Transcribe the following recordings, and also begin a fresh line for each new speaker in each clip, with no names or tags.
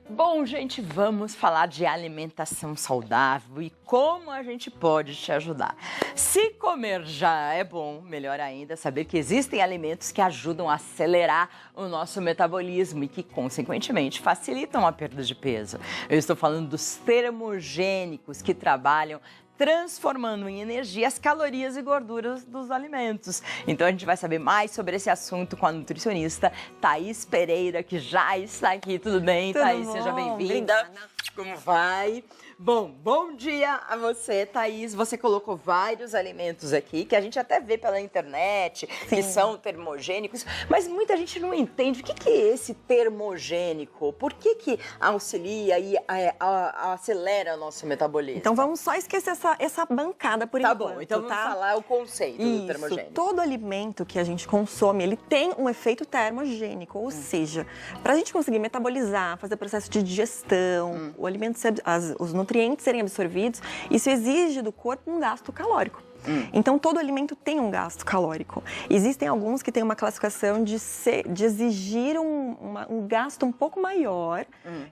Bom, gente, vamos falar de alimentação saudável e como a gente pode te ajudar. Se comer já é bom, melhor ainda saber que existem alimentos que ajudam a acelerar o nosso metabolismo e que, consequentemente, facilitam a perda de peso. Eu estou falando dos termogênicos que trabalham transformando em energia as calorias e gorduras dos alimentos. Então a gente vai saber mais sobre esse assunto com a nutricionista Thaís Pereira, que já está aqui. Tudo bem,
Tudo
Thaís?
bom?
Seja bem-vinda. Como vai? Bom dia a você, Thaís. Você colocou vários alimentos aqui, que a gente até vê pela internet, que são termogênicos, mas muita gente não entende o que é esse termogênico, por que auxilia e acelera o nosso metabolismo.
Então vamos só esquecer essa bancada por enquanto,
Tá bom, então vamos falar o conceito do termogênico.
Todo alimento que a gente consome, ele tem um efeito termogênico, ou seja, para a gente conseguir metabolizar, fazer processo de digestão, o alimento, os nutrientes serem absorvidos, isso exige do corpo um gasto calórico. Então, todo alimento tem um gasto calórico. Existem alguns que têm uma classificação de exigir um gasto um pouco maior,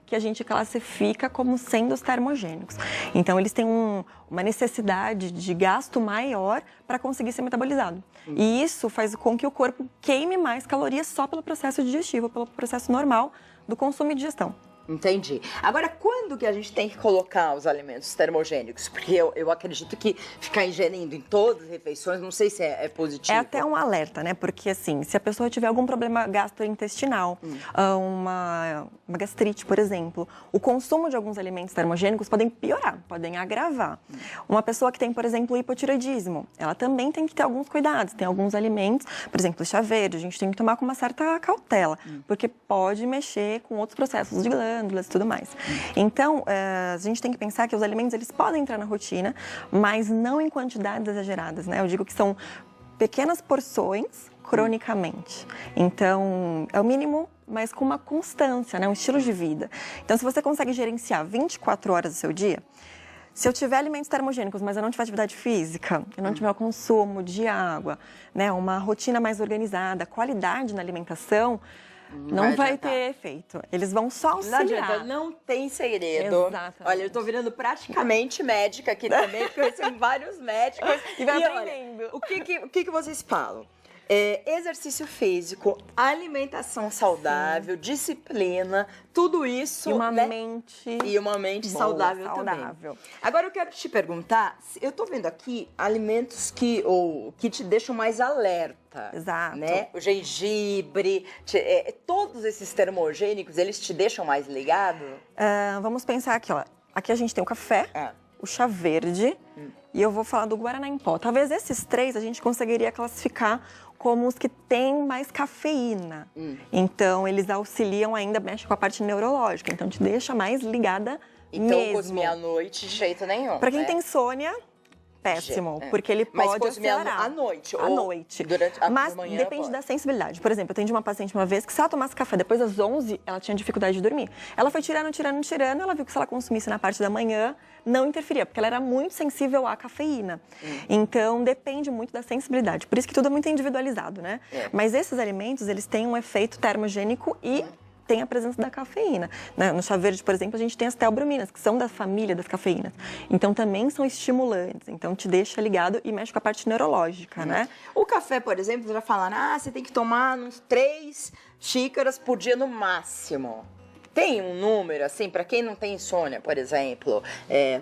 que a gente classifica como sendo os termogênicos. Então, eles têm uma necessidade de gasto maior para conseguir ser metabolizado. E isso faz com que o corpo queime mais calorias só pelo processo digestivo, pelo processo normal do consumo e digestão.
Entendi. Agora, quando que a gente tem que colocar os alimentos termogênicos? Porque eu acredito que ficar ingerindo em todas as refeições, não sei se é positivo.
É até um alerta, né? Porque, assim, se a pessoa tiver algum problema gastrointestinal, uma gastrite, por exemplo, o consumo de alguns alimentos termogênicos podem piorar, podem agravar. Uma pessoa que tem, por exemplo, hipotireoidismo, ela também tem que ter alguns cuidados. Tem alguns alimentos, por exemplo, chá verde, a gente tem que tomar com uma certa cautela, porque pode mexer com outros processos de glândulas e tudo mais. Então, a gente tem que pensar que os alimentos, eles podem entrar na rotina, mas não em quantidades exageradas, né? Eu digo que são pequenas porções cronicamente. Então, é o mínimo, mas com uma constância, né? Um estilo de vida. Então, se você consegue gerenciar 24 horas do seu dia, se eu tiver alimentos termogênicos, mas eu não tiver atividade física, eu não tiver o consumo de água, né? Uma rotina mais organizada, qualidade na alimentação, não vai ter efeito. Eles vão só auxiliar.
Não adianta, não tem segredo.
Exatamente.
Olha, eu tô virando praticamente médica aqui também, porque eu recebo vários médicos.
E vai
olha,
aprendendo.
o que vocês falam? Exercício físico, alimentação saudável, disciplina, tudo isso.
E uma
né?
mente.
E uma mente
boa,
saudável também. Agora eu quero te perguntar, eu tô vendo aqui alimentos que te deixam mais alerta.
Exato.
Né? O gengibre, todos esses termogênicos, eles te deixam mais ligado?
Vamos pensar aqui, ó. Aqui a gente tem o café, o chá verde e eu vou falar do guaraná em pó. Talvez esses três a gente conseguiria classificar como os que têm mais cafeína. Então, eles auxiliam ainda, mexem com a parte neurológica. Então, te deixa mais ligada
então,
mesmo.
consumir à noite de jeito nenhum.
Pra quem
né?
tem insônia, péssimo, porque ele pode
Mas consumir
acelerar.
à noite.
À noite.
Durante a
Mas
manhã
depende da sensibilidade. Por exemplo, eu atendi uma paciente uma vez que se ela tomasse café depois das 11, ela tinha dificuldade de dormir. Ela foi tirando, ela viu que se ela consumisse na parte da manhã, não interferia, porque ela era muito sensível à cafeína. Então, depende muito da sensibilidade. Por isso que tudo é muito individualizado, né? Mas esses alimentos, eles têm um efeito termogênico e tem a presença da cafeína. No chá verde, por exemplo, a gente tem as teobrominas, que são da família das cafeínas. Então, também são estimulantes. Então, te deixa ligado e mexe com a parte neurológica, né?
O café, por exemplo, já falaram, você tem que tomar uns 3 xícaras por dia no máximo. Tem um número, assim, para quem não tem insônia, por exemplo,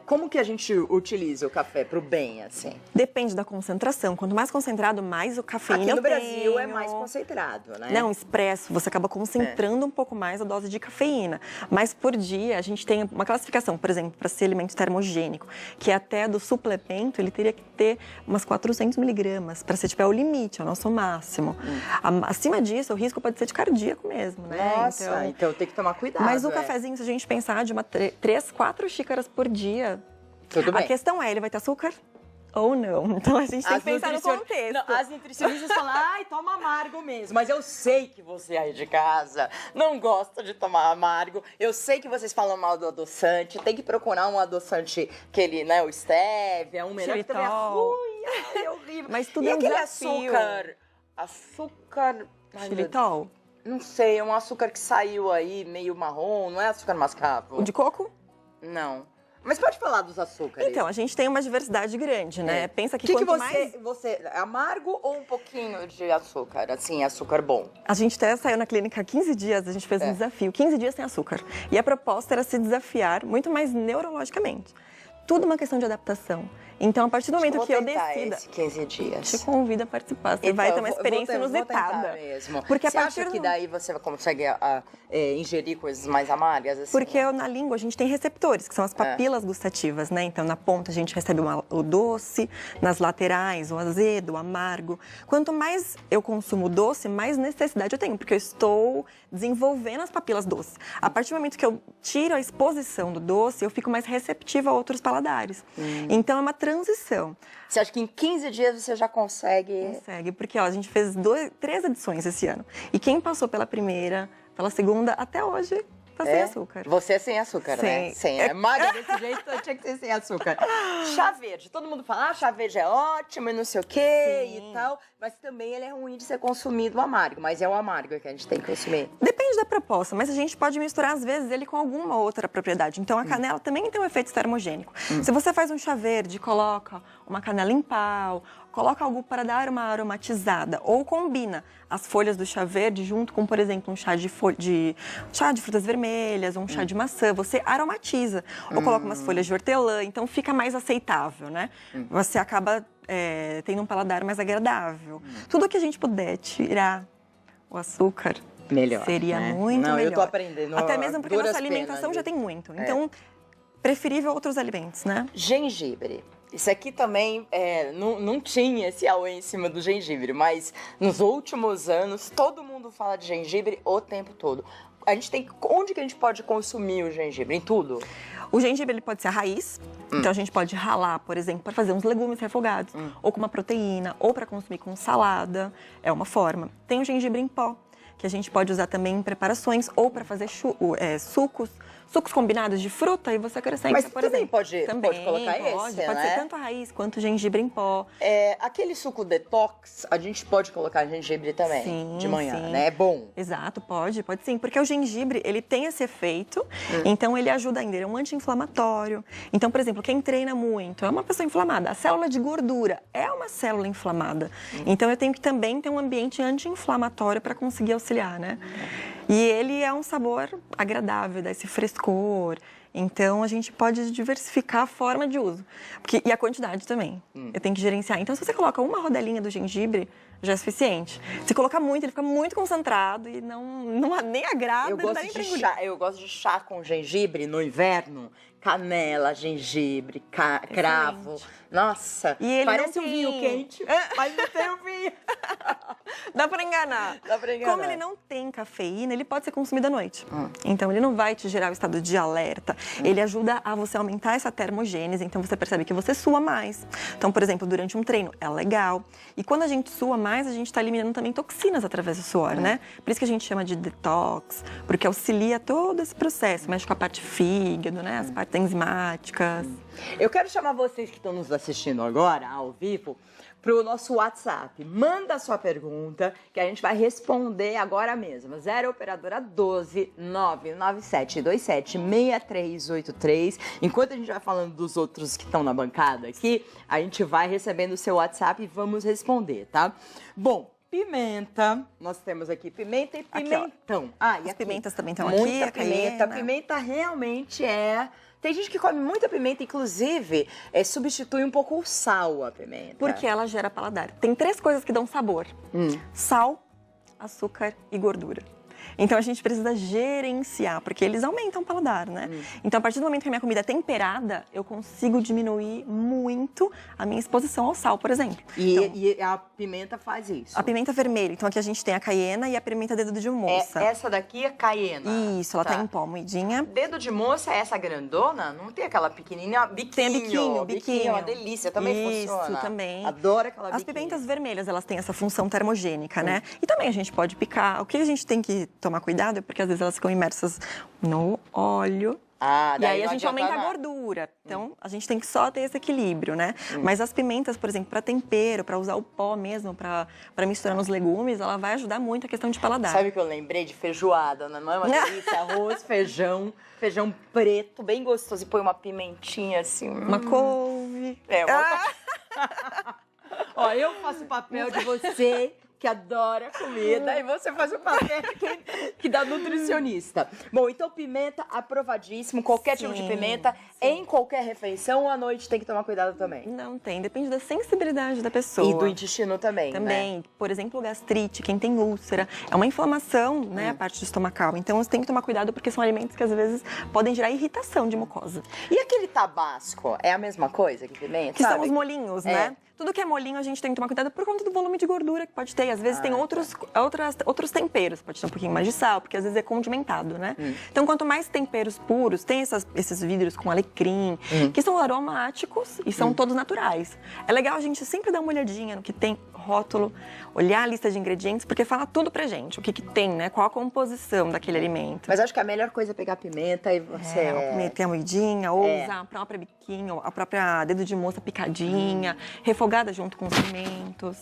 como que a gente utiliza o café pro bem, assim?
Depende da concentração. Quanto mais concentrado, mais o cafeína
Aqui no
eu
Brasil
tenho.
é mais concentrado, né?
Não, expresso, você acaba concentrando um pouco mais a dose de cafeína. Mas por dia, a gente tem uma classificação, por exemplo, para ser alimento termogênico, que até do suplemento, ele teria que ter umas 400 miligramas, para ser, tipo, é o limite, é o nosso máximo. Acima disso, o risco pode ser de cardíaco mesmo, né?
Nossa, então tem que tomar cuidado.
Mas o cafezinho, se a gente pensar de 3, 4 xícaras por dia,
tudo bem.
A questão ele vai ter açúcar ou não? Então a gente tem que pensar no contexto.
Não, as nutricionistas falam, toma amargo mesmo. Mas eu sei que você aí de casa não gosta de tomar amargo. Eu sei que vocês falam mal do adoçante. Tem que procurar um adoçante que ele, né, o stevia, um melhor que também é ruim, é horrível.
Mas tudo
e
é um
aquele
desafio.
açúcar...
Xilitol?
Não sei, é um açúcar que saiu aí meio marrom, não é açúcar mascavo?
O de coco?
Não. Mas pode falar dos açúcares.
Então, a gente tem uma diversidade grande, né? Pensa que
que
quanto
você amargo ou um pouquinho de açúcar? Assim, açúcar bom?
A gente até saiu na clínica há 15 dias, a gente fez um desafio, 15 dias sem açúcar. E a proposta era se desafiar muito mais neurologicamente. Tudo uma questão de adaptação. Então, a partir do momento que eu decida...
Esse 15 dias.
Te convido a participar. Você vai ter uma experiência inusitada.
Mesmo.
Porque
você acha que daí você consegue ingerir coisas mais amargas? Assim?
Porque na língua a gente tem receptores, que são as papilas gustativas, né? Então, na ponta a gente recebe o doce, nas laterais o azedo, o amargo. Quanto mais eu consumo doce, mais necessidade eu tenho, porque eu estou desenvolvendo as papilas doces. A partir do momento que eu tiro a exposição do doce, eu fico mais receptiva a outros paladares. Então, é uma transição.
Você acha que em 15 dias você já consegue?
Consegue, porque a gente fez 3 edições esse ano. E quem passou pela primeira, pela segunda, até hoje, tá sem açúcar.
Você é sem açúcar, né? Sem. É magra desse jeito, então tinha que ser sem açúcar. Chá verde. Todo mundo fala, chá verde é ótimo e não sei o quê e tal. Mas também ele é ruim de ser consumido amargo. Mas é o amargo que a gente tem que consumir.
Depende da proposta, mas a gente pode misturar, às vezes, ele com alguma outra propriedade. Então, a canela também tem um efeito termogênico. Se você faz um chá verde, coloca uma canela em pau, coloca algo para dar uma aromatizada, ou combina as folhas do chá verde junto com, por exemplo, um chá de frutas vermelhas, ou um chá de maçã, você aromatiza. Ou coloca umas folhas de hortelã, então fica mais aceitável, né? Você acaba tendo um paladar mais agradável. Tudo que a gente puder tirar o açúcar,
melhor,
seria
né?
muito melhor.
Eu tô aprendendo.
Até mesmo porque a nossa alimentação já tem muito. Então, preferível outros alimentos, né?
Gengibre. Isso aqui também não tinha esse auê em cima do gengibre, mas nos últimos anos todo mundo fala de gengibre o tempo todo. Onde que a gente pode consumir o gengibre? Em tudo?
O gengibre ele pode ser a raiz, então a gente pode ralar, por exemplo, para fazer uns legumes refogados, ou com uma proteína, ou para consumir com salada, é uma forma. Tem o gengibre em pó, que a gente pode usar também em preparações, ou para fazer sucos combinados de fruta e você acrescenta,
mas
por exemplo.
Pode colocar
pode
né?
ser tanto a raiz quanto o gengibre em pó.
Aquele suco detox, a gente pode colocar gengibre também,
sim,
de manhã,
sim.
né? É bom.
Exato, pode sim. Porque o gengibre, ele tem esse efeito, então ele ajuda ainda, ele é um anti-inflamatório. Então, por exemplo, quem treina muito é uma pessoa inflamada. A célula de gordura é uma célula inflamada. Então, eu tenho que também ter um ambiente anti-inflamatório para conseguir auxiliar, né? E ele é um sabor agradável, dá esse frescor. Então, a gente pode diversificar a forma de uso. E a quantidade também. Eu tenho que gerenciar. Então, se você coloca uma rodelinha do gengibre, já é suficiente. Se colocar muito, ele fica muito concentrado e nem agrada, não dá nem pra engolir.
Eu gosto de chá com gengibre no inverno. Canela, gengibre, cravo. Nossa,
e ele
parece um vinho quente, mas não tem o vinho.
Dá pra enganar. Como ele não tem cafeína, ele pode ser consumido à noite. Então, ele não vai te gerar o estado de alerta. Ele ajuda a você aumentar essa termogênese, então você percebe que você sua mais. Então, por exemplo, durante um treino, é legal. E quando a gente sua mais, a gente está eliminando também toxinas através do suor, né? Por isso que a gente chama de detox, porque auxilia todo esse processo, mexe com a parte fígado, né? As partes enzimáticas.
Eu quero chamar vocês que estão nos assistindo agora, ao vivo, para o nosso WhatsApp. Manda a sua pergunta, que a gente vai responder agora mesmo. 0 Operadora 12 99727 6383. Enquanto a gente vai falando dos outros que estão na bancada aqui, a gente vai recebendo o seu WhatsApp e vamos responder, tá? Bom, pimenta, nós temos aqui pimenta e pimentão.
E as pimentas também estão aqui.
Muita pimenta. A pimenta realmente é... Tem gente que come muita pimenta, inclusive, substitui um pouco o sal a pimenta.
Porque ela gera paladar. Tem 3 coisas que dão sabor. Sal, açúcar e gordura. Então, a gente precisa gerenciar, porque eles aumentam o paladar, né? Então, a partir do momento que a minha comida é temperada, eu consigo diminuir muito a minha exposição ao sal, por exemplo.
E a pimenta faz isso?
A pimenta vermelha. Então, aqui a gente tem a caiena e a pimenta dedo de moça.
Essa daqui é caiena?
Isso, ela tá em pó, moidinha.
Dedo de moça é essa grandona? Não tem aquela pequenininha? Biquinho.
Tem a biquinho.
É uma delícia, também funciona.
Isso, também.
Adoro aquela biquinho.
As pimentas vermelhas, elas têm essa função termogênica, né? E também a gente pode picar. O que a gente tem que tomar cuidado é porque às vezes elas ficam imersas no óleo
Ah,
E aí
não
a gente
adianta
aumenta a
nada.
gordura. Então, a gente tem que só ter esse equilíbrio, né? Mas as pimentas, por exemplo, para tempero, para usar o pó mesmo, para misturar nos legumes, ela vai ajudar muito a questão de paladar.
Sabe o que eu lembrei de feijoada, né? Não é uma delícia? Arroz, feijão preto, bem gostoso. E põe uma pimentinha assim.
Uma couve.
É, Ó, eu faço o papel de você que adora comida e você faz o papel de que dá nutricionista. Bom, então pimenta aprovadíssimo, qualquer tipo de pimenta, em qualquer refeição ou à noite tem que tomar cuidado também.
Não tem, depende da sensibilidade da pessoa.
E do intestino também,
Também,
né?
por exemplo, gastrite, quem tem úlcera, é uma inflamação, né, a parte estomacal. Então, você tem que tomar cuidado porque são alimentos que às vezes podem gerar irritação de mucosa.
E aquele tabasco, é a mesma coisa que pimenta?
Que
sabe?
são os molinhos, né? Tudo que é molinho a gente tem que tomar cuidado por conta do volume de gordura que pode ter. Às vezes tem outros temperos, pode ter um pouquinho mais de sal, porque às vezes é condimentado, né? Então, quanto mais temperos puros, tem esses vidros com alecrim, que são aromáticos e são todos naturais. É legal a gente sempre dar uma olhadinha no que tem rótulo, olhar a lista de ingredientes, porque fala tudo pra gente, o que tem, né? Qual a composição daquele alimento.
Mas acho que a melhor coisa é pegar pimenta e você...
A pimenta moidinha, ou usar a própria biquinho, a própria dedo de moça picadinha, refogada junto com os alimentos.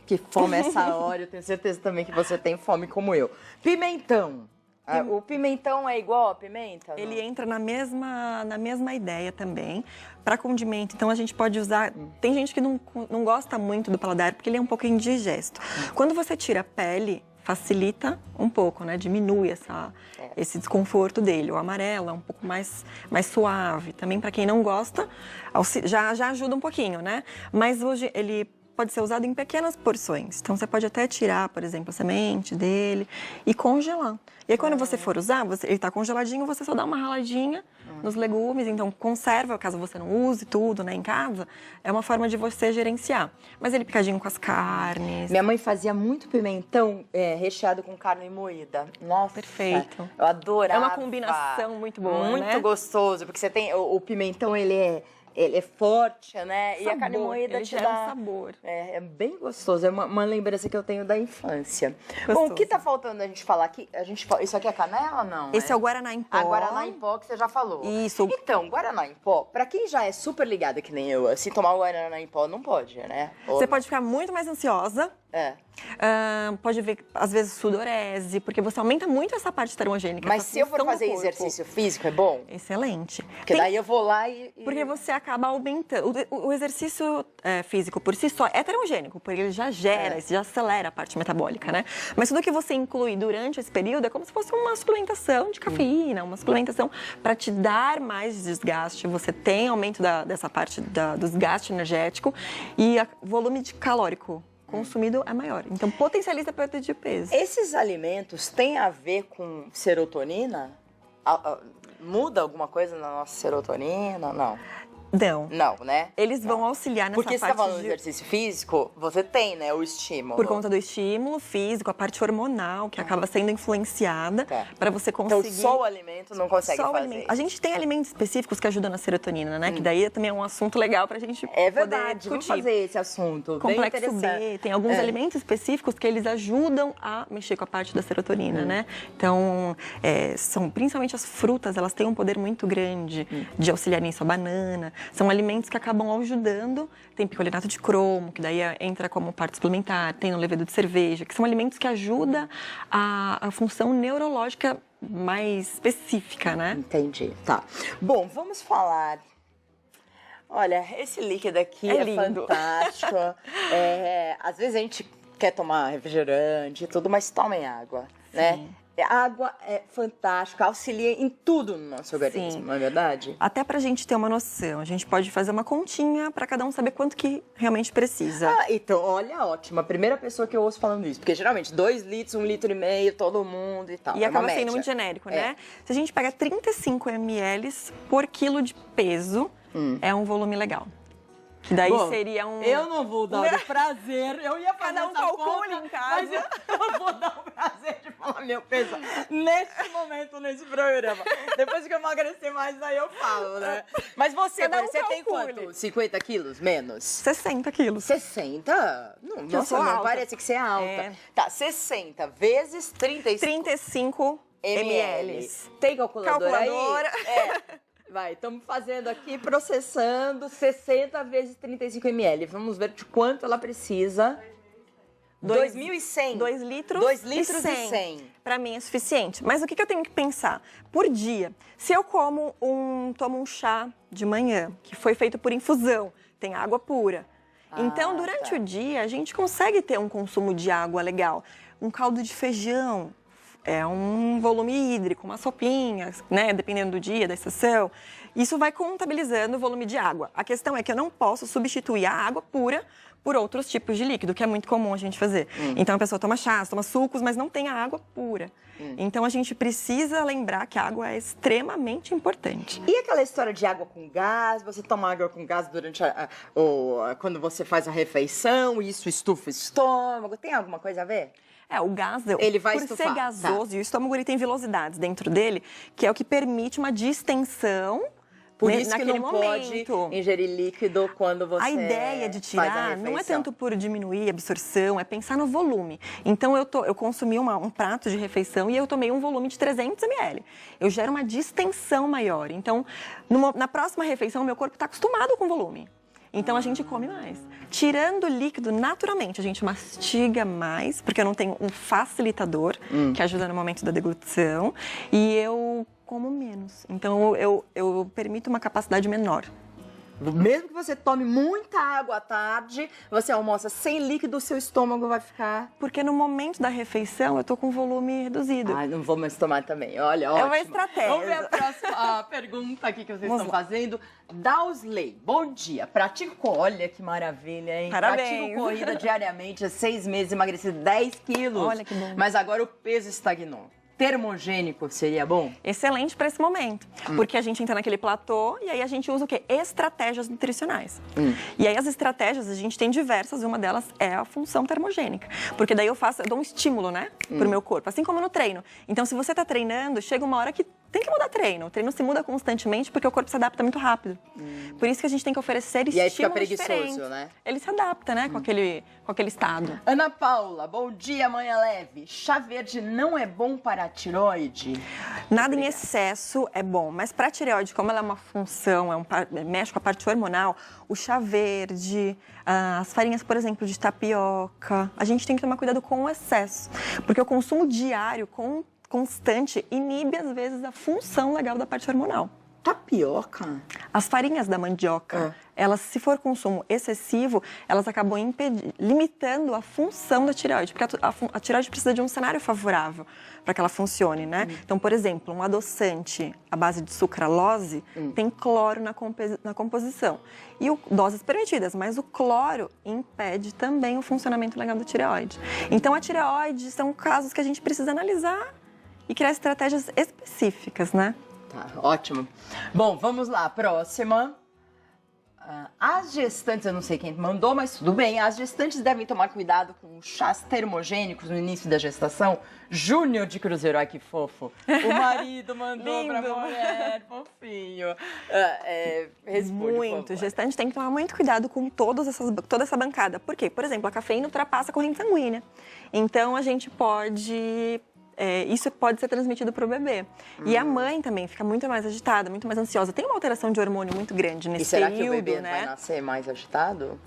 Que fome essa hora, eu tenho certeza também que você tem fome como eu. Pimentão. O pimentão é igual a pimenta?
Ele entra na mesma ideia também, para condimento. Então, a gente pode usar... Tem gente que não gosta muito do paladar, porque ele é um pouco indigesto. Quando você tira a pele, facilita um pouco, né? Diminui esse desconforto dele. O amarelo é um pouco mais suave. Também, para quem não gosta, já ajuda um pouquinho, né? Mas hoje ele pode ser usado em pequenas porções. Então, você pode até tirar, por exemplo, a semente dele e congelar. E aí, quando você for usar, ele está congeladinho, você só dá uma raladinha nos legumes. Então, conserva, caso você não use tudo, né, em casa. É uma forma de você gerenciar. Mas ele picadinho com as carnes.
Minha mãe fazia muito pimentão recheado com carne moída. Nossa,
perfeito.
Eu adorava.
É uma combinação muito boa,
muito
né?
gostoso, porque você tem o pimentão, ele é forte, né?
Sabor,
e a carne moída
ele
te
gera
dá
um sabor.
É bem gostoso, é uma lembrança que eu tenho da infância.
Gostoso.
Bom, o que tá faltando a gente falar aqui? Isso aqui é canela, não?
Esse é o Guaraná em pó.
A Guaraná em pó que você já falou.
Isso.
Então, Guaraná em pó, pra quem já é super ligado que nem eu, se tomar o Guaraná em pó não pode, né?
Você pode ficar muito mais ansiosa. Pode ver, às vezes, sudorese, porque você aumenta muito essa parte termogênica.
Mas se eu for fazer exercício físico, é bom?
Excelente.
Porque daí eu vou lá e...
Porque você acaba aumentando. O exercício físico por si só é termogênico, porque ele já gera, já acelera a parte metabólica, né? Mas tudo que você inclui durante esse período é como se fosse uma suplementação de cafeína, uma suplementação para te dar mais desgaste. Você tem aumento dessa parte do desgaste energético e o volume de calórico consumido é maior. Então, potencializa a perda de peso.
Esses alimentos têm a ver com serotonina? Muda alguma coisa na nossa serotonina? Não. Não, né?
Eles vão auxiliar nessa
Porque
parte
você tá falando de exercício físico, você tem, né, o estímulo.
Por conta do estímulo físico, a parte hormonal, que acaba sendo influenciada para você conseguir...
Então, só o alimento não consegue fazer.
A gente tem alimentos específicos que ajudam na serotonina, né? Que daí também é um assunto legal pra gente poder discutir.
Vamos fazer esse assunto.
Complexo B, tem alguns alimentos específicos que eles ajudam a mexer com a parte da serotonina, né? Então, são principalmente as frutas, elas têm um poder muito grande de auxiliar nisso. A banana, são alimentos que acabam ajudando. Tem picolinato de cromo, que daí entra como parte suplementar. Tem o levedo de cerveja, que são alimentos que ajudam a função neurológica mais específica, né?
Entendi, tá. Bom, vamos falar... Olha, esse líquido aqui é fantástico. Às vezes a gente quer tomar refrigerante e tudo, mas tomem água, né? A água é fantástica, auxilia em tudo no nosso organismo, não é verdade?
Até pra gente ter uma noção, a gente pode fazer uma continha pra cada um saber quanto que realmente precisa.
Então, olha, ótimo. A primeira pessoa que eu ouço falando isso, porque geralmente 2 litros, 1,5 litro, todo mundo e tal.
E acaba sendo muito genérico, né? Se a gente pega 35 ml por quilo de peso, é um volume legal. Que daí seria um...
Eu não vou dar o prazer, eu ia fazer
cada um calcula em casa.
mas eu não vou dar o prazer de falar meu peso nesse momento, nesse programa. Depois que eu emagrecer mais, aí eu falo, né? Mas você tem quanto? 50 quilos? Menos?
60 quilos.
60? Nossa, não parece que você é alta. Tá, 60 vezes 35.
35 ml.
Tem calculadora aí?
Calculadora.
Vai, estamos fazendo aqui, processando 60 vezes 35 ml. Vamos ver de quanto ela precisa. 2.100.
2 litros,
2 litros e 100.
Para mim é suficiente. Mas o que eu tenho que pensar? Por dia, se eu tomo um chá de manhã, que foi feito por infusão, tem água pura. Então, durante o dia, a gente consegue ter um consumo de água legal. Um caldo de feijão é um volume hídrico, uma sopinha, né? Dependendo do dia, da estação. Isso vai contabilizando o volume de água. A questão é que eu não posso substituir a água pura por outros tipos de líquido, que é muito comum a gente fazer. Então, a pessoa toma chás, toma sucos, mas não tem a água pura. Então, a gente precisa lembrar que a água é extremamente importante.
E aquela história de água com gás? Você toma água com gás durante quando você faz a refeição, isso estufa o estômago? Tem alguma coisa a ver?
O gás,
ele vai
por
estufar,
ser gasoso, e o estômago ele tem velocidades dentro dele, que é o que permite uma distensão.
Por isso que não
momento.
Pode ingerir líquido quando você
A ideia de
faz a
tirar
refeição.
não é tanto por diminuir a absorção, é pensar no volume. Então, eu consumi um prato de refeição e eu tomei um volume de 300 ml. Eu gero uma distensão maior. Então, na próxima refeição, meu corpo está acostumado com o volume. Então, a gente come mais. Tirando o líquido, naturalmente, a gente mastiga mais, porque eu não tenho um facilitador que ajuda no momento da deglutição. E eu como menos. Então, eu permito uma capacidade menor.
Mesmo que você tome muita água à tarde, você almoça sem líquido, o seu estômago vai ficar...
Porque no momento da refeição, eu tô com volume reduzido.
Ai, não vou mais tomar também. Olha, ótimo.
É uma estratégia.
Vamos ver a próxima pergunta aqui que vocês estão fazendo. Dausley, bom dia. Pratico, olha que maravilha, hein?
Parabéns.
Pratico corrida diariamente há 6 meses, emagreci 10 quilos.
Olha que bom.
Mas agora o peso estagnou. Termogênico seria bom?
Excelente para esse momento, porque a gente entra naquele platô e aí a gente usa o quê? Estratégias nutricionais. E aí as estratégias, a gente tem diversas, uma delas é a função termogênica, porque daí eu dou um estímulo, né, pro meu corpo, assim como no treino. Então, se você tá treinando, chega uma hora que tem que mudar treino. O treino se muda constantemente porque o corpo se adapta muito rápido. Por isso que a gente tem que oferecer estímulos
e aí fica preguiçoso,
diferentes.
Né?
Ele se adapta, né, com aquele estado.
Ana Paula, bom dia, manhã leve. Chá verde não é bom para a tireoide?
Nada em excesso é bom, mas para a tireoide, como ela é uma função, mexe com a parte hormonal, o chá verde, as farinhas, por exemplo, de tapioca, a gente tem que tomar cuidado com o excesso, porque o consumo diário constante inibe, às vezes, a função legal da parte hormonal.
Tapioca?
As farinhas da mandioca, elas, se for consumo excessivo, elas acabam limitando a função da tireoide, porque a tireoide precisa de um cenário favorável para que ela funcione, né? Então, por exemplo, um adoçante à base de sucralose tem cloro na composição. E doses permitidas, mas o cloro impede também o funcionamento legal da tireoide. Então, a tireoide são casos que a gente precisa analisar e criar estratégias específicas, né?
Tá, ótimo. Bom, vamos lá, próxima. As gestantes, eu não sei quem mandou, mas tudo bem. As gestantes devem tomar cuidado com chás termogênicos no início da gestação? Júnior de Cruzeiro, ai que fofo. O marido mandou pra mulher, fofinho. Responde,
muito. Gestante tem que tomar muito cuidado com toda essa bancada. Por quê? Por exemplo, a cafeína ultrapassa a corrente sanguínea. Então, a gente pode... isso pode ser transmitido para o bebê. E a mãe também fica muito mais agitada, muito mais ansiosa. Tem uma alteração de hormônio muito grande nesse período,
que o bebê
né?
vai nascer mais agitado?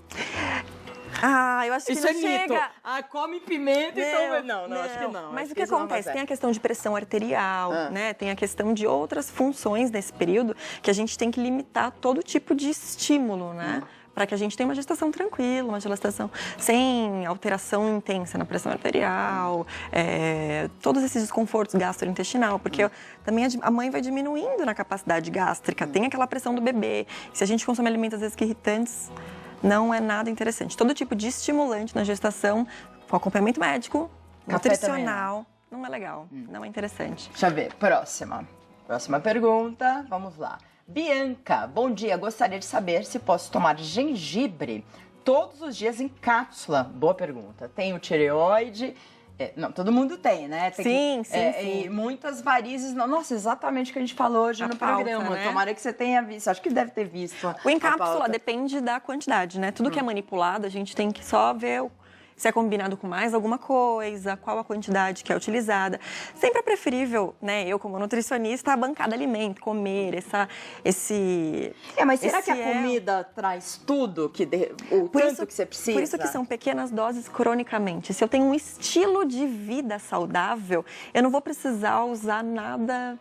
Eu acho que
isso
não
é
chega.
Mito. Come pimenta e toma... Não, acho que não.
Mas o que acontece? Tem a questão de pressão arterial, né? Tem a questão de outras funções nesse período que a gente tem que limitar todo tipo de estímulo, né? Para que a gente tenha uma gestação tranquila, uma gestação sem alteração intensa na pressão arterial, todos esses desconfortos gastrointestinal, porque também a mãe vai diminuindo na capacidade gástrica, tem aquela pressão do bebê. Se a gente consome alimentos, às vezes, que irritantes, não é nada interessante. Todo tipo de estimulante na gestação, com acompanhamento médico, nutricional, não é legal, não é interessante.
Deixa eu ver, próxima pergunta, vamos lá. Bianca, bom dia. Gostaria de saber se posso tomar gengibre todos os dias em cápsula. Boa pergunta. Tenho tireoide. Não, todo mundo tem, né?
Sim.
E muitas varizes. Nossa, exatamente o que a gente falou hoje no programa.
Né?
Tomara que você tenha visto. Acho que deve ter visto.
O em cápsula depende da quantidade, né? Tudo que é manipulado, a gente tem que só ver se é combinado com mais alguma coisa, qual a quantidade que é utilizada. Sempre é preferível, né, eu como nutricionista, bancar de alimento, comer esse...
Mas será que a
esse
comida traz tudo, o tanto que você precisa?
Por isso que são pequenas doses cronicamente. Se eu tenho um estilo de vida saudável, eu não vou precisar usar nada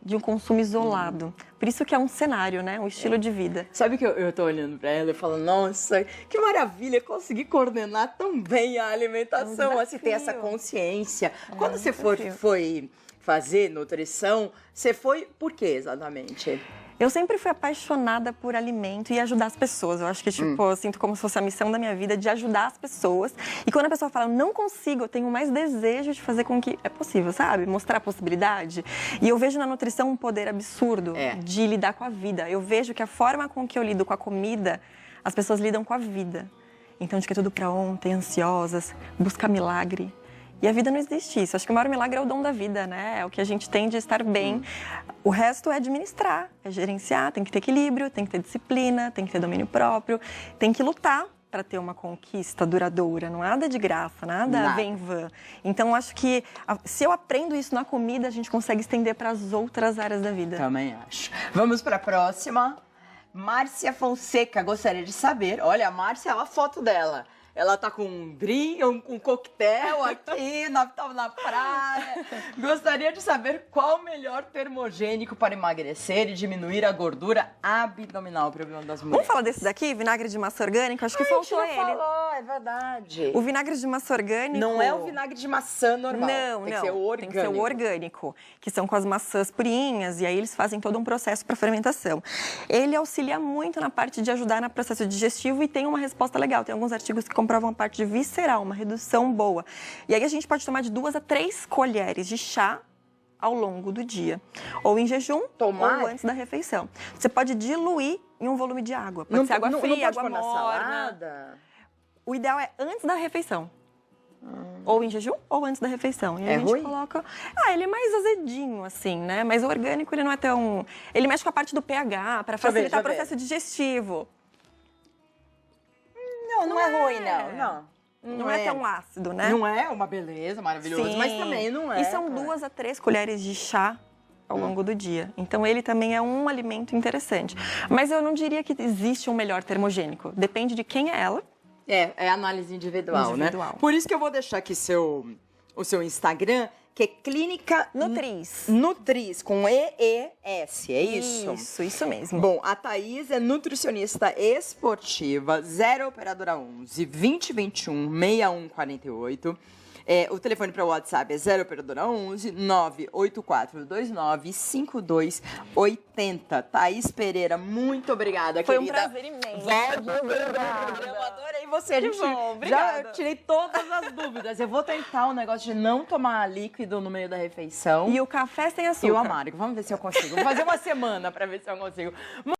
de um consumo isolado. Por isso que é um cenário, né? Um estilo de vida.
Sabe que eu tô olhando pra ela e falo, nossa, que maravilha conseguir coordenar tão bem a alimentação, assim, ter essa consciência. Quando você foi fazer nutrição, você foi por quê exatamente?
Eu sempre fui apaixonada por alimento e ajudar as pessoas. Eu acho que, eu sinto como se fosse a missão da minha vida de ajudar as pessoas. E quando a pessoa fala, não consigo, eu tenho mais desejo de fazer com que é possível, sabe? Mostrar a possibilidade. E eu vejo na nutrição um poder absurdo de lidar com a vida. Eu vejo que a forma com que eu lido com a comida, as pessoas lidam com a vida. Então, de que é tudo pra ontem, ansiosas, buscar milagre. E a vida não existe isso. Acho que o maior milagre é o dom da vida, né? É o que a gente tem de estar bem. O resto é administrar, é gerenciar, tem que ter equilíbrio, tem que ter disciplina, tem que ter domínio próprio, tem que lutar para ter uma conquista duradoura. Não nada de graça, nada vem em vão. Então, acho que se eu aprendo isso na comida, a gente consegue estender para as outras áreas da vida.
Também acho. Vamos para a próxima. Márcia Fonseca, gostaria de saber. Olha, a Márcia, olha a foto dela. Ela tá com um drink, um coquetel aqui, tava na praia. Gostaria de saber qual o melhor termogênico para emagrecer e diminuir a gordura abdominal, o problema das mulheres.
Vamos falar desse daqui, vinagre de massa orgânico? Acho que faltou ele.
Falou, é verdade.
O vinagre de massa orgânico...
Não é o vinagre de maçã normal.
Não,
tem que ser o orgânico.
Tem que ser o orgânico, que são com as maçãs purinhas, e aí eles fazem todo um processo para fermentação. Ele auxilia muito na parte de ajudar no processo digestivo e tem uma resposta legal. Tem alguns artigos que comprovam a parte visceral, uma redução boa. E aí a gente pode tomar de 2 a 3 colheres de chá ao longo do dia. Ou em jejum, ou antes da refeição. Você pode diluir em um volume de água. Pode ser água fria, água morna.
Salada.
O ideal é antes da refeição. Ou em jejum, ou antes da refeição. E aí a gente
ruim?
coloca... ele é mais azedinho, assim, né? Mas o orgânico, ele não é tão... Ele mexe com a parte do pH, para facilitar o processo digestivo.
Não é ruim, não.
Não é tão ácido, né?
Não é uma beleza, maravilhoso,
Sim.
mas também não é.
E são 2 a 3 colheres de chá ao longo do dia. Então, ele também é um alimento interessante. Mas eu não diria que existe um melhor termogênico. Depende de quem é ela.
É análise individual, né? Por isso que eu vou deixar aqui o seu Instagram, que é Clínica Nutris, com EES, é isso?
Isso mesmo.
Bom, a Thaís é nutricionista esportiva, 0 operadora 11 2021 6148. O telefone para o WhatsApp é 0 operadora 11 98429 5280. Thaís Pereira, muito obrigada,
Foi
querida.
Um prazer imenso.
Eu adorei você. Eu tirei todas as dúvidas. Eu vou tentar o negócio de não tomar líquido no meio da refeição.
E o café sem açúcar.
E o amargo. Vamos ver se eu consigo. Vou fazer uma semana para ver se eu consigo.